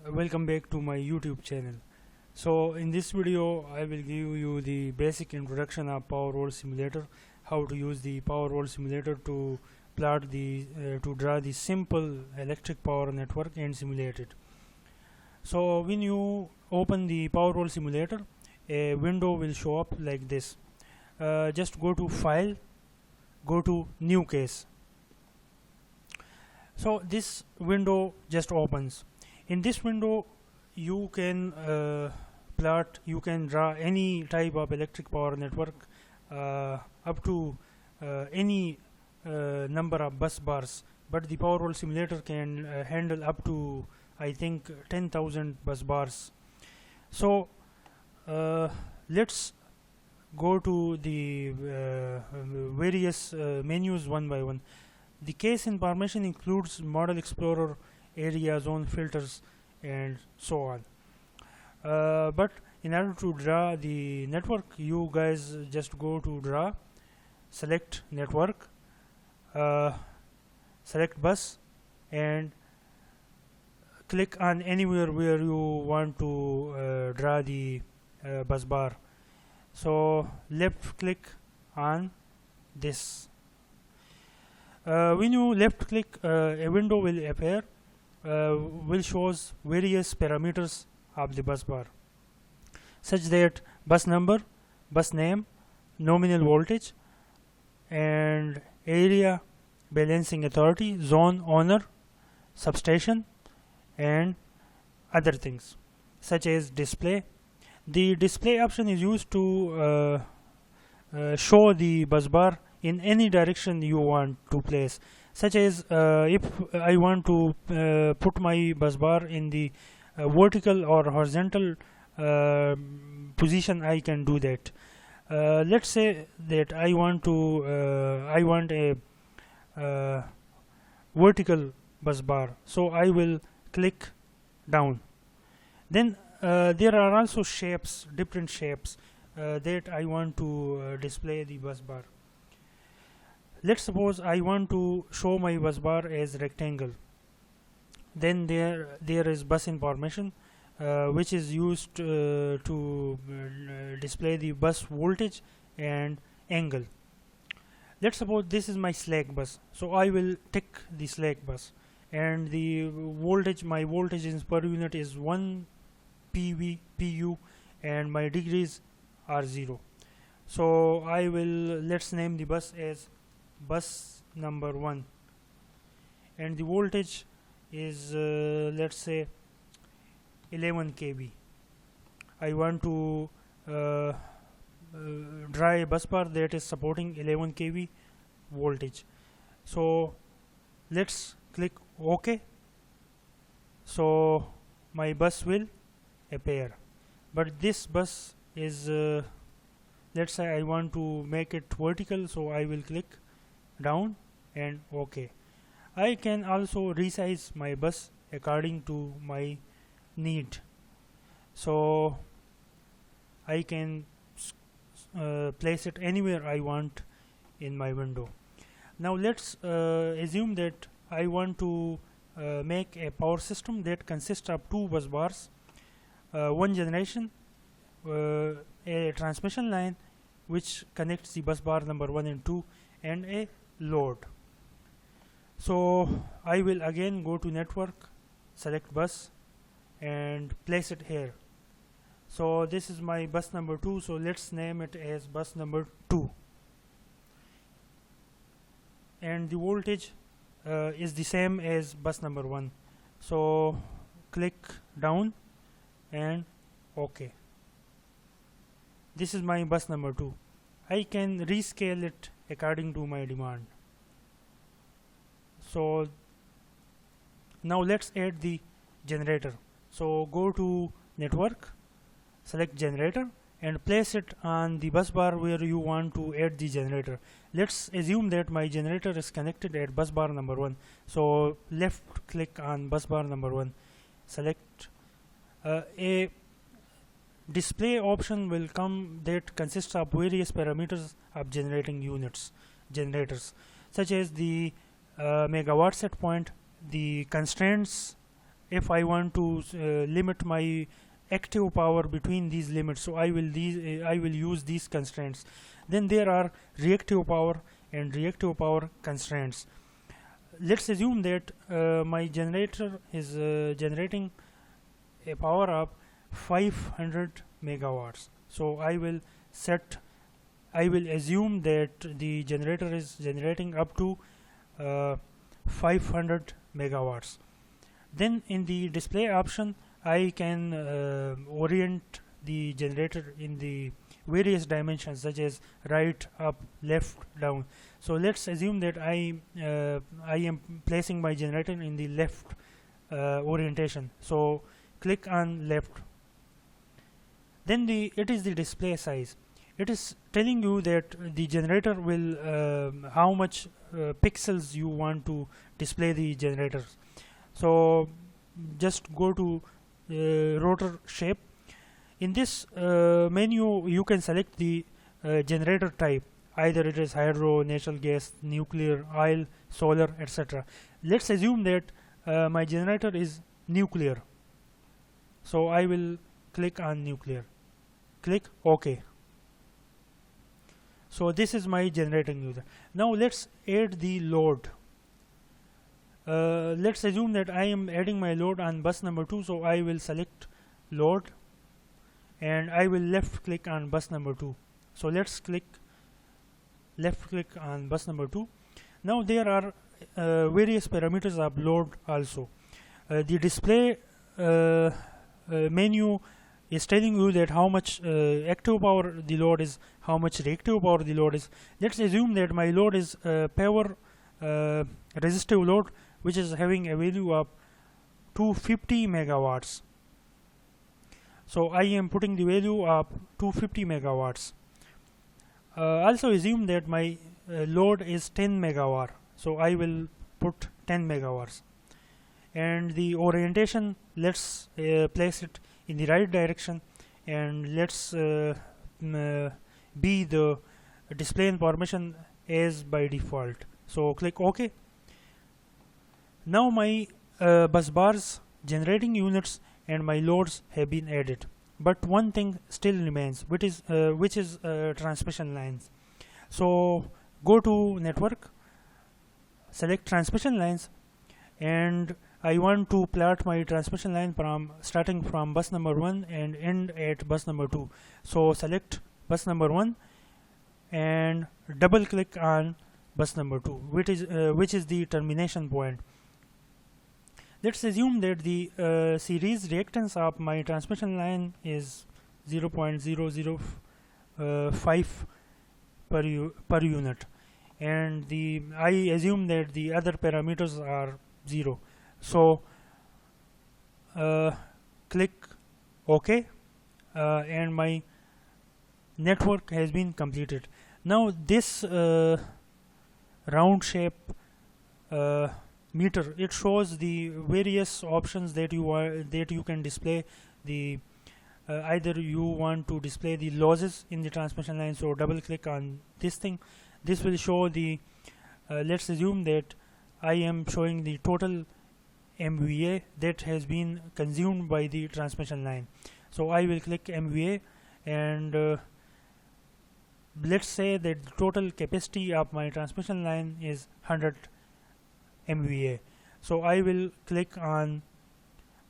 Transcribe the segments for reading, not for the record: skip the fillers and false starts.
Welcome back to my YouTube channel. So in this video I will give you the basic introduction of PowerWorld Simulator, how to use the PowerWorld Simulator to to draw the simple electric power network and simulate it. So when you open the PowerWorld Simulator, a window will show up like this. Just go to File, go to New Case. So this window just opens. In this window you can you can draw any type of electric power network up to any number of bus bars, but the PowerWorld Simulator can handle up to, I think, 10,000 bus bars. So let's go to the various menus one by one. The case information includes Model Explorer, area, zone, filters, and so on. But in order to draw the network, you guys just go to Draw, select Network, select Bus, and click on anywhere where you want to draw the bus bar. So left click on this. When you left click, a window will appear, will shows various parameters of the bus bar, such that bus number, bus name, nominal voltage, and area, balancing authority, zone owner, substation, and other things such as display. The display option is used to show the bus bar in any direction you want to place, such as if I want to put my bus bar in the vertical or horizontal position, I can do that. Let's say that I want a vertical bus bar, so I will click down. Then there are also shapes, different shapes that I want to display the bus bar. Let's suppose I want to show my bus bar as rectangle. Then there is bus information, which is used to display the bus voltage and angle. Let's suppose this is my slack bus, so I will tick the slack bus, and the voltage, my voltage in per unit is 1 pu, and my degrees are 0. So I will, let's name the bus as bus number 1, and the voltage is let's say 11 kV. I want to draw a bus bar that is supporting 11 kV voltage, so let's click OK. So my bus will appear, but this bus is let's say I want to make it vertical, so I will click down and OK. I can also resize my bus according to my need, so I can place it anywhere I want in my window. Now let's assume that I want to make a power system that consists of two bus bars, one generation, a transmission line which connects the bus bar number 1 and 2, and a load. So I will again go to network, select bus, and place it here. So this is my bus number 2, so let's name it as bus number 2, and the voltage is the same as bus number 1, so click down and OK. This is my bus number 2. I can rescale it according to my demand. So now let's add the generator. So go to network, select generator, and place it on the bus bar where you want to add the generator. Let's assume that my generator is connected at bus bar number 1, so left click on bus bar number 1, select a display option will come that consists of various parameters of generating generators, such as the megawatt set point, the constraints, if I want to limit my active power between these limits, so I will use these constraints. Then there are reactive power and reactive power constraints. Let's assume that my generator is generating a power of 500 megawatts. So I will assume that the generator is generating up to 500 megawatts. Then in the display option, I can orient the generator in the various dimensions, such as right, up, left, down. So let's assume that I am placing my generator in the left orientation. So click on left. Then it is the display size. It is telling you that the generator will how much pixels you want to display the generators. So just go to rotor shape. In this menu, you can select the generator type. Either it is hydro, natural gas, nuclear, oil, solar, etc. Let's assume that my generator is nuclear. So I will click on nuclear. Click OK. So this is my generating user. Now let's add the load. Let's assume that I am adding my load on bus number 2. So I will select load and I will left click on bus number 2. So let's left click on bus number 2. Now there are various parameters of load also. The display menu is telling you that how much active power the load is, how much reactive power the load is. Let's assume that my load is power resistive load, which is having a value of 250 megawatts. So I am putting the value of 250 megawatts. Also assume that my load is 10 megawatt. So I will put 10 megawatts. And the orientation, let's place it in the right direction, and let's be the display information as by default. So click OK. Now my bus bars, generating units, and my loads have been added, but one thing still remains, which is transmission lines. So go to network, select transmission lines, and I want to plot my transmission line starting from bus number 1 and end at bus number 2. So select bus number 1 and double click on bus number 2, which is the termination point. Let's assume that the series reactance of my transmission line is 0.005 per unit, and I assume that the other parameters are 0. So click OK, and my network has been completed. Now this round shape meter, it shows the various options that you can display. The either you want to display the losses in the transmission line, so double click on this thing. This will show the let's assume that I am showing the total MVA that has been consumed by the transmission line. So I will click MVA, and let's say that the total capacity of my transmission line is 100 MVA. So I will click on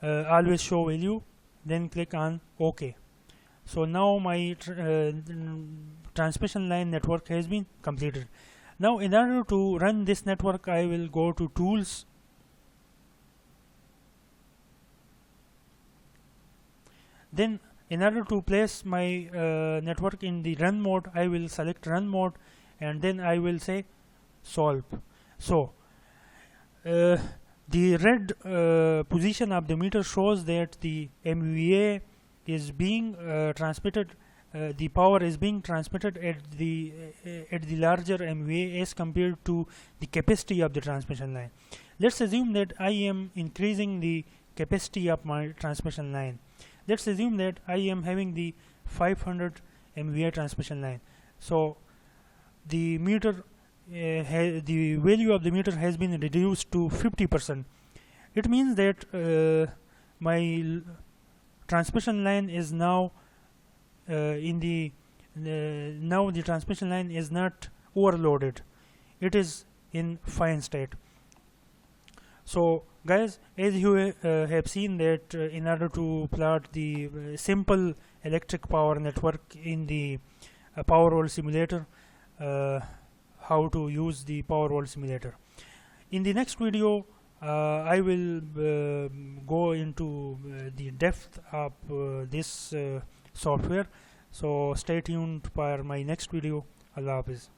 always show value, then click on OK. So now my transmission line network has been completed. Now in order to run this network, I will go to tools, then in order to place my network in the run mode, I will select run mode, and then I will say solve. So the red position of the meter shows that the MVA is being transmitted, the power is being transmitted at the larger MVA as compared to the capacity of the transmission line. Let's assume that I am increasing the capacity of my transmission line. Let's assume that I am having the 500 MVA transmission line. So the meter the value of the meter has been reduced to 50%, It means that my transmission line is now in the now the transmission line is not overloaded, it is in fine state. So guys, as you have seen that in order to plot the simple electric power network in the PowerWorld simulator, how to use the PowerWorld simulator. In the next video I will go into the depth of this software, so stay tuned for my next video. Allah Hafiz.